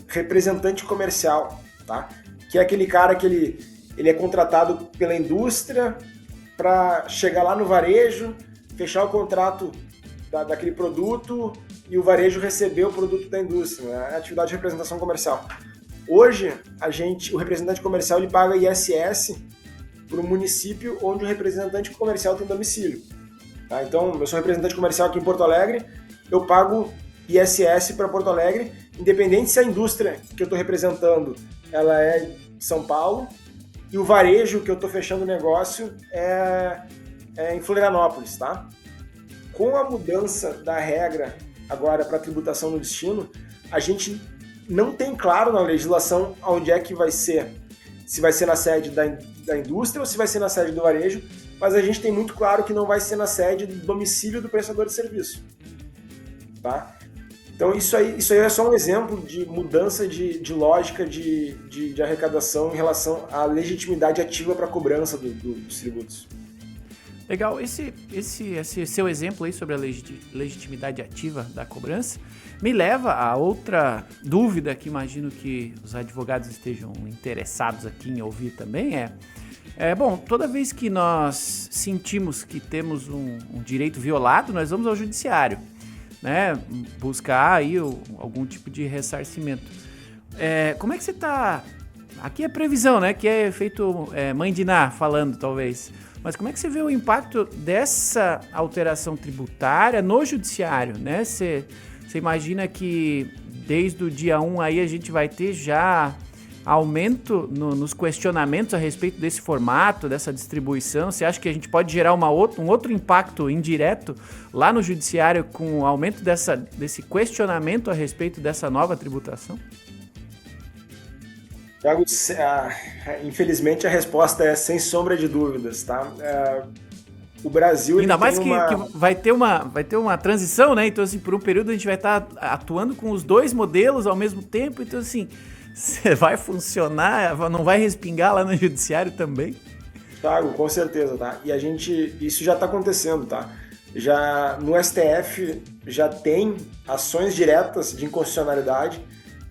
Representante comercial, tá? Que é aquele cara que ele é contratado pela indústria para chegar lá no varejo, fechar o contrato daquele produto e o varejo receber o produto da indústria, né? É a atividade de representação comercial. Hoje, o representante comercial ele paga ISS para o município onde o representante comercial tem domicílio. Tá? Então, eu sou representante comercial aqui em Porto Alegre, eu pago ISS para Porto Alegre, independente se a indústria que eu estou representando ela é de São Paulo e o varejo que eu estou fechando o negócio é em Florianópolis, tá? Com a mudança da regra agora para tributação no destino, a gente não tem claro na legislação onde é que vai ser, se vai ser na sede da indústria ou se vai ser na sede do varejo, mas a gente tem muito claro que não vai ser na sede do domicílio do prestador de serviço, tá? Então isso aí é só um exemplo de mudança de lógica de arrecadação em relação à legitimidade ativa para a cobrança dos tributos. Legal, esse seu exemplo aí sobre a legitimidade ativa da cobrança me leva a outra dúvida que imagino que os advogados estejam interessados aqui em ouvir também, bom, toda vez que nós sentimos que temos um direito violado, nós vamos ao judiciário, né, buscar aí algum tipo de ressarcimento. Como é que você está... Aqui é previsão, né, que é feito mãe de Ná falando, talvez. Mas como é que você vê o impacto dessa alteração tributária no judiciário, né? Você imagina que desde o dia 1 aí a gente vai ter já aumento nos questionamentos a respeito desse formato, dessa distribuição? Você acha que a gente pode gerar um outro impacto indireto lá no judiciário com o aumento desse questionamento a respeito dessa nova tributação? Thiago, infelizmente a resposta é sem sombra de dúvidas, tá? O Brasil... Ainda mais que vai ter uma transição, né? Então, assim, por um período a gente vai estar atuando com os dois modelos ao mesmo tempo, então, assim, vai funcionar, não vai respingar lá no judiciário também? Thiago, com certeza, tá? E isso já está acontecendo, tá? Já no STF já tem ações diretas de inconstitucionalidade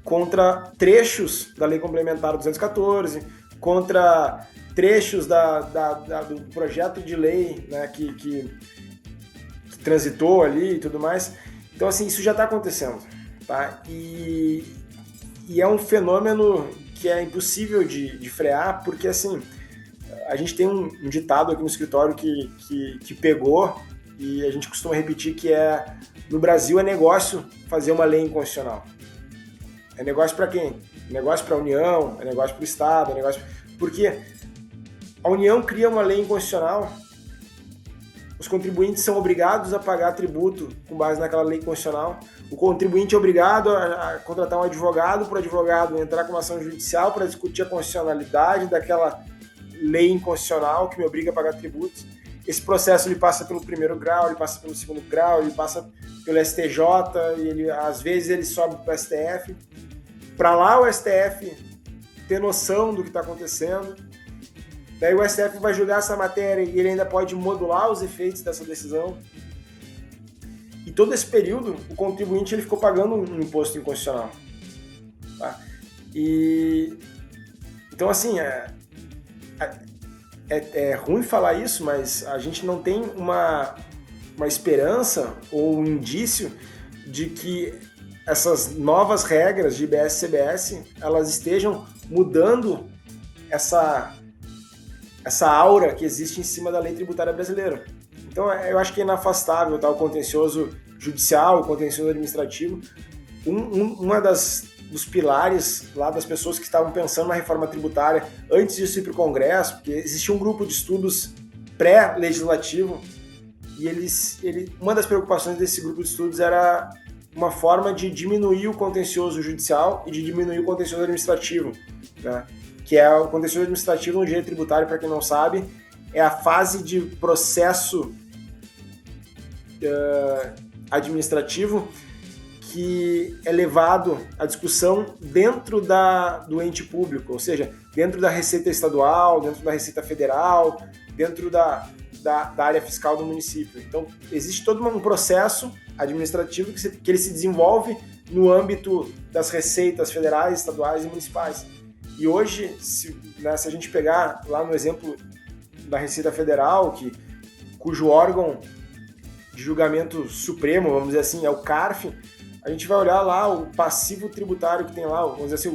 contra trechos da Lei Complementar 214, contra trechos do projeto de lei, né, que transitou ali e tudo mais. Então, assim, isso já está acontecendo, tá? E E é um fenômeno que é impossível de frear, porque assim, a gente tem um ditado aqui no escritório que pegou, e a gente costuma repetir, que no Brasil é negócio fazer uma lei inconstitucional. É negócio para quem? É negócio para a União, é negócio para o Estado, é negócio... Porque a União cria uma lei inconstitucional, os contribuintes são obrigados a pagar tributo com base naquela lei constitucional, o contribuinte é obrigado a contratar um advogado para o advogado entrar com uma ação judicial para discutir a constitucionalidade daquela lei inconstitucional que me obriga a pagar tributos. Esse processo ele passa pelo primeiro grau, ele passa pelo segundo grau, ele passa pelo STJ, e às vezes ele sobe para o STF. Para lá o STF ter noção do que está acontecendo. Daí o STF vai julgar essa matéria e ele ainda pode modular os efeitos dessa decisão. E todo esse período, o contribuinte ele ficou pagando um imposto inconstitucional. Tá? Então, assim, é ruim falar isso, mas a gente não tem uma esperança ou um indício de que essas novas regras de IBS e CBS, elas estejam mudando essa aura que existe em cima da lei tributária brasileira. Então, eu acho que é inafastável, tá, o contencioso judicial, o contencioso administrativo. Dos pilares lá das pessoas que estavam pensando na reforma tributária antes disso ir para o Congresso, porque existia um grupo de estudos pré-legislativo e uma das preocupações desse grupo de estudos era uma forma de diminuir o contencioso judicial e de diminuir o contencioso administrativo, né? Que é o contencioso administrativo no direito tributário, para quem não sabe, é a fase de processo administrativo que é levado à discussão dentro do ente público, ou seja, dentro da Receita Estadual, dentro da Receita Federal, dentro da área fiscal do município. Então, existe todo um processo administrativo que ele se desenvolve no âmbito das receitas federais, estaduais e municipais. E hoje, se a gente pegar lá no exemplo da Receita Federal, cujo órgão de julgamento supremo, vamos dizer assim, é o CARF, a gente vai olhar lá o passivo tributário que tem lá, vamos dizer assim,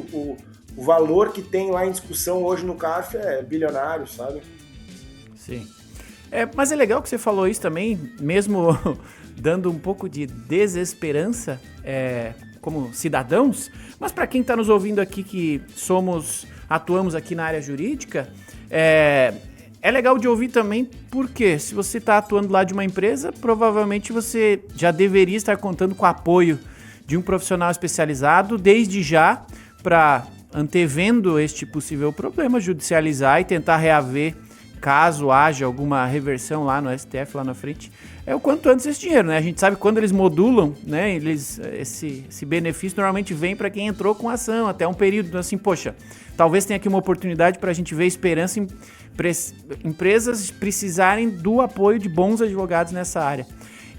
o valor que tem lá em discussão hoje no CARF é bilionário, sabe? Sim. Mas é legal que você falou isso também, mesmo dando um pouco de desesperança como cidadãos, mas para quem está nos ouvindo aqui que atuamos aqui na área jurídica, é legal de ouvir também porque se você está atuando lá de uma empresa, provavelmente você já deveria estar contando com o apoio de um profissional especializado desde já para, antevendo este possível problema, judicializar e tentar reaver caso haja alguma reversão lá no STF, lá na frente, o quanto antes esse dinheiro, né? A gente sabe que quando eles modulam, né, esse benefício normalmente vem para quem entrou com ação, até um período, assim, poxa, talvez tenha aqui uma oportunidade para a gente ver esperança em empresas precisarem do apoio de bons advogados nessa área.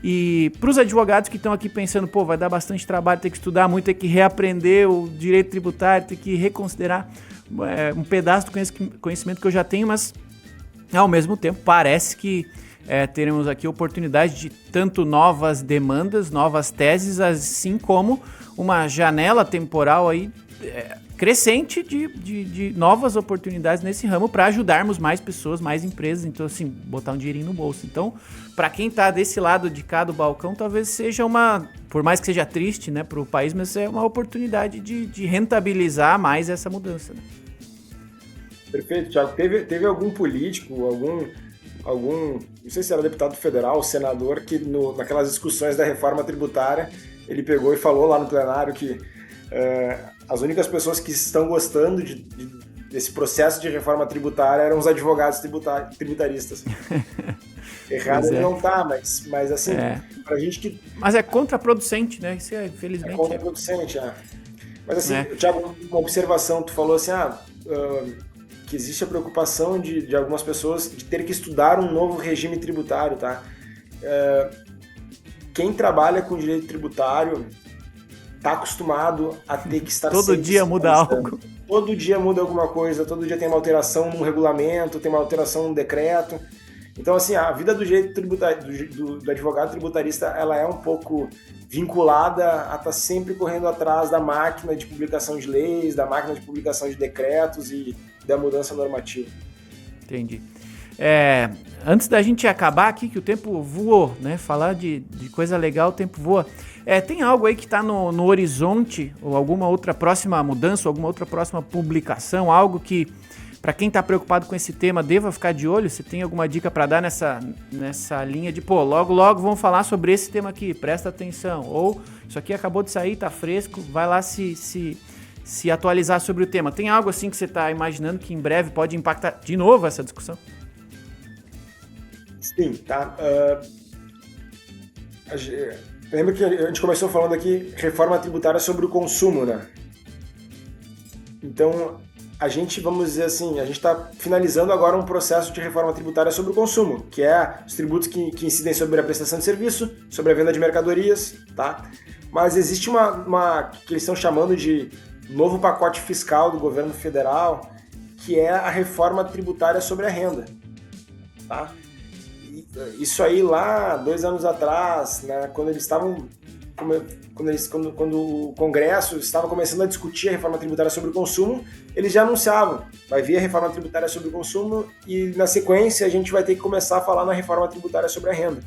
E para os advogados que estão aqui pensando, vai dar bastante trabalho, ter que estudar muito, ter que reaprender o direito tributário, ter que reconsiderar um pedaço do conhecimento que eu já tenho, mas ao mesmo tempo parece que teremos aqui oportunidade de tanto novas demandas, novas teses, assim como uma janela temporal aí crescente de novas oportunidades nesse ramo para ajudarmos mais pessoas, mais empresas, então assim, botar um dinheirinho no bolso. Então, para quem está desse lado de cá do balcão, talvez seja por mais que seja triste, né, para o país, mas é uma oportunidade de rentabilizar mais essa mudança, né? Perfeito, Thiago. Teve algum político, algum, não sei se era deputado federal, senador, que naquelas discussões da reforma tributária, ele pegou e falou lá no plenário que as únicas pessoas que estão gostando desse processo de reforma tributária eram os advogados tributaristas. Errado ele não tá, mas assim, pra gente que... Mas é contraproducente, né? Isso infelizmente... É contraproducente, Mas assim, Thiago, uma observação, tu falou assim, que existe a preocupação de algumas pessoas de ter que estudar um novo regime tributário, tá? Quem trabalha com direito tributário está acostumado a ter que estar todo dia muda algo. Todo dia muda alguma coisa, todo dia tem uma alteração num regulamento, tem uma alteração num decreto. Então, assim, a vida do direito tributário, do advogado tributarista, ela é um pouco vinculada a estar sempre correndo atrás da máquina de publicação de leis, da máquina de publicação de decretos e da mudança normativa. Entendi. Antes da gente acabar aqui, que o tempo voou, né? Falar de coisa legal, o tempo voa. Tem algo aí que está no horizonte, ou alguma outra próxima mudança, ou alguma outra próxima publicação, algo que, para quem está preocupado com esse tema, deva ficar de olho? Você tem alguma dica para dar nessa linha de, logo vamos falar sobre esse tema aqui, presta atenção. Ou, isso aqui acabou de sair, tá fresco, vai lá se atualizar sobre o tema. Tem algo assim que você está imaginando que em breve pode impactar de novo essa discussão? Sim, tá. Lembra que a gente começou falando aqui reforma tributária sobre o consumo, né? Então, a gente, vamos dizer assim, a gente está finalizando agora um processo de reforma tributária sobre o consumo, que é os tributos que incidem sobre a prestação de serviço, sobre a venda de mercadorias, tá? Mas existe uma que eles estão chamando de novo pacote fiscal do governo federal, que é a reforma tributária sobre a renda, tá? Isso aí lá, 2 anos atrás, né, quando o Congresso estava começando a discutir a reforma tributária sobre o consumo, eles já anunciavam, vai vir a reforma tributária sobre o consumo e na sequência a gente vai ter que começar a falar na reforma tributária sobre a renda.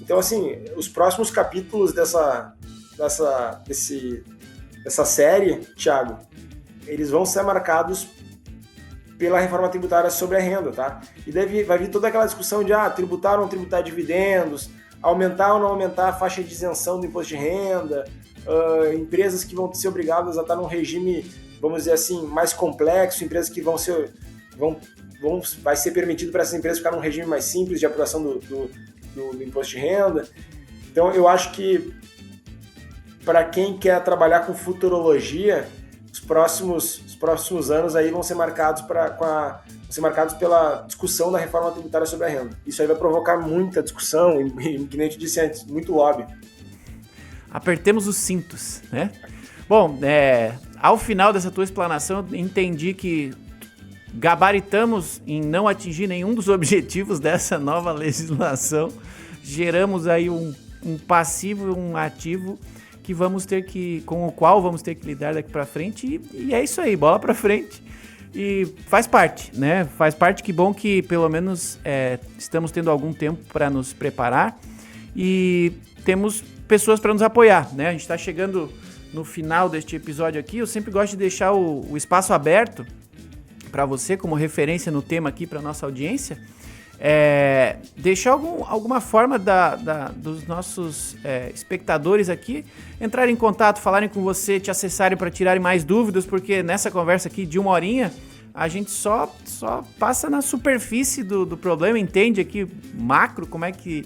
Então, assim, os próximos capítulos dessa série, Thiago, eles vão ser marcados pela reforma tributária sobre a renda, tá? E daí vai vir toda aquela discussão de tributar ou não tributar dividendos, aumentar ou não aumentar a faixa de isenção do imposto de renda, empresas que vão ser obrigadas a estar num regime, vamos dizer assim, mais complexo, empresas que vai ser permitido para essas empresas ficar num regime mais simples de apuração do imposto de renda. Então, eu acho que para quem quer trabalhar com futurologia, os próximos anos aí vão ser marcados pela discussão da reforma tributária sobre a renda. Isso aí vai provocar muita discussão e, que nem eu te disse antes, muito lobby. Apertemos os cintos, né? Bom, ao final dessa tua explanação, entendi que gabaritamos em não atingir nenhum dos objetivos dessa nova legislação. Geramos aí um passivo e um ativo com o qual vamos ter que lidar daqui para frente e é isso aí, bola para frente. E faz parte, né? Faz parte, que bom que pelo menos estamos tendo algum tempo para nos preparar e temos pessoas para nos apoiar, né? A gente está chegando no final deste episódio aqui, eu sempre gosto de deixar o espaço aberto para você como referência no tema aqui para nossa audiência. Deixar alguma forma dos nossos espectadores aqui entrarem em contato, falarem com você, te acessarem para tirarem mais dúvidas, porque nessa conversa aqui de 1 horinha a gente só passa na superfície do problema, entende aqui macro como é que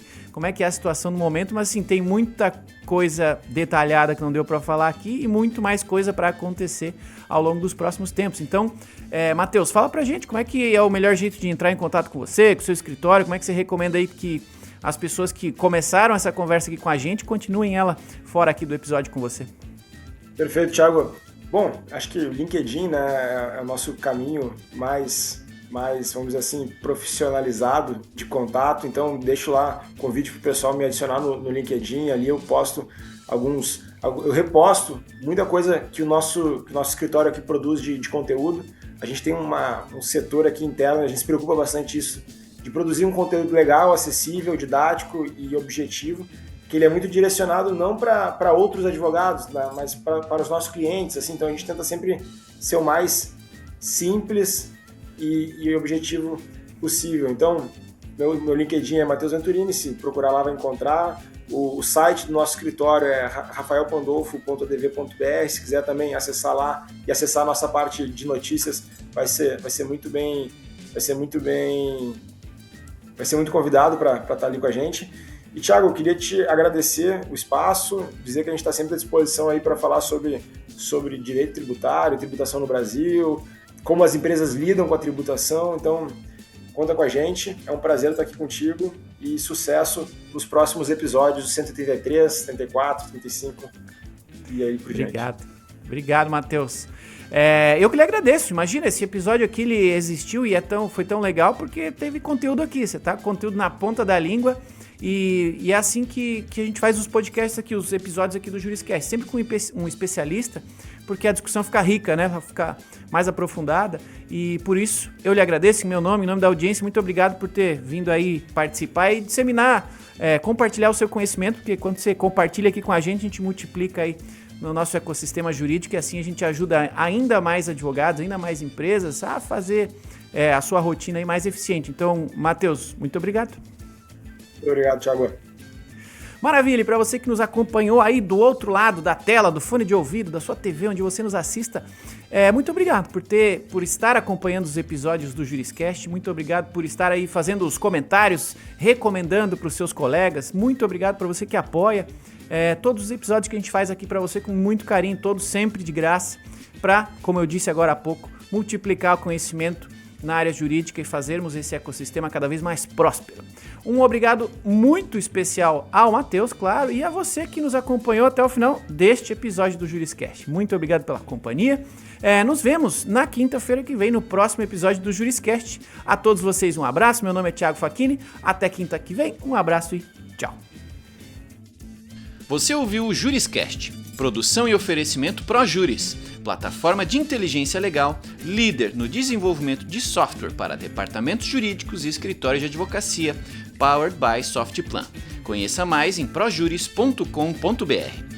é a situação no momento, mas assim, tem muita coisa detalhada que não deu para falar aqui e muito mais coisa para acontecer ao longo dos próximos tempos. Então, Matheus, fala pra gente como é que é o melhor jeito de entrar em contato com você, com o seu escritório, como é que você recomenda aí que as pessoas que começaram essa conversa aqui com a gente continuem ela fora aqui do episódio com você. Perfeito, Thiago. Bom, acho que o LinkedIn, né, é o nosso caminho mais, vamos dizer assim, profissionalizado de contato, então deixo lá o convite para o pessoal me adicionar no LinkedIn, ali eu posto eu reposto muita coisa que o nosso escritório aqui produz de conteúdo. A gente tem um setor aqui interno, a gente se preocupa bastante isso, de produzir um conteúdo legal, acessível, didático e objetivo, que ele é muito direcionado não para outros advogados, né, mas para os nossos clientes. Assim, então a gente tenta sempre ser o mais simples e objetivo possível. Então, meu LinkedIn é Matheus Venturini, se procurar lá vai encontrar. O site do nosso escritório é rafaelpandolfo.adv.br. Se quiser também acessar lá e acessar a nossa parte de notícias, vai ser muito convidado para estar ali com a gente. E, Thiago, eu queria te agradecer o espaço, dizer que a gente está sempre à disposição aí para falar sobre direito tributário, tributação no Brasil, como as empresas lidam com a tributação. Então, conta com a gente, é um prazer estar aqui contigo e sucesso nos próximos episódios, 133, 34, 35 e aí por diante. Obrigado. Obrigado, Matheus. Eu que lhe agradeço. Imagina, esse episódio aqui ele existiu e foi tão legal porque teve conteúdo aqui. Você tá com conteúdo na ponta da língua e é assim que a gente faz os podcasts aqui, os episódios aqui do Juriscast. Sempre com um especialista, porque a discussão fica rica, né? Vai ficar mais aprofundada. E por isso eu lhe agradeço em meu nome, em nome da audiência. Muito obrigado por ter vindo aí participar e disseminar, compartilhar o seu conhecimento, porque quando você compartilha aqui com a gente multiplica aí no nosso ecossistema jurídico e assim a gente ajuda ainda mais advogados, ainda mais empresas a fazer a sua rotina aí mais eficiente. Então, Matheus, muito obrigado. Obrigado, Thiago. Maravilha, e para você que nos acompanhou aí do outro lado da tela, do fone de ouvido, da sua TV, onde você nos assista, muito obrigado por estar acompanhando os episódios do Juriscast, muito obrigado por estar aí fazendo os comentários, recomendando para os seus colegas, muito obrigado para você que apoia todos os episódios que a gente faz aqui para você com muito carinho, todos sempre de graça, para, como eu disse agora há pouco, multiplicar o conhecimento na área jurídica e fazermos esse ecossistema cada vez mais próspero. Um obrigado muito especial ao Matheus, claro, e a você que nos acompanhou até o final deste episódio do Juriscast. Muito obrigado pela companhia. Nos vemos na quinta-feira que vem, no próximo episódio do Juriscast. A todos vocês um abraço, meu nome é Thiago Facchini, até quinta que vem, um abraço e tchau. Você ouviu o Juriscast, produção e oferecimento ProJuris, plataforma de inteligência legal, líder no desenvolvimento de software para departamentos jurídicos e escritórios de advocacia, powered by Softplan. Conheça mais em projuris.com.br.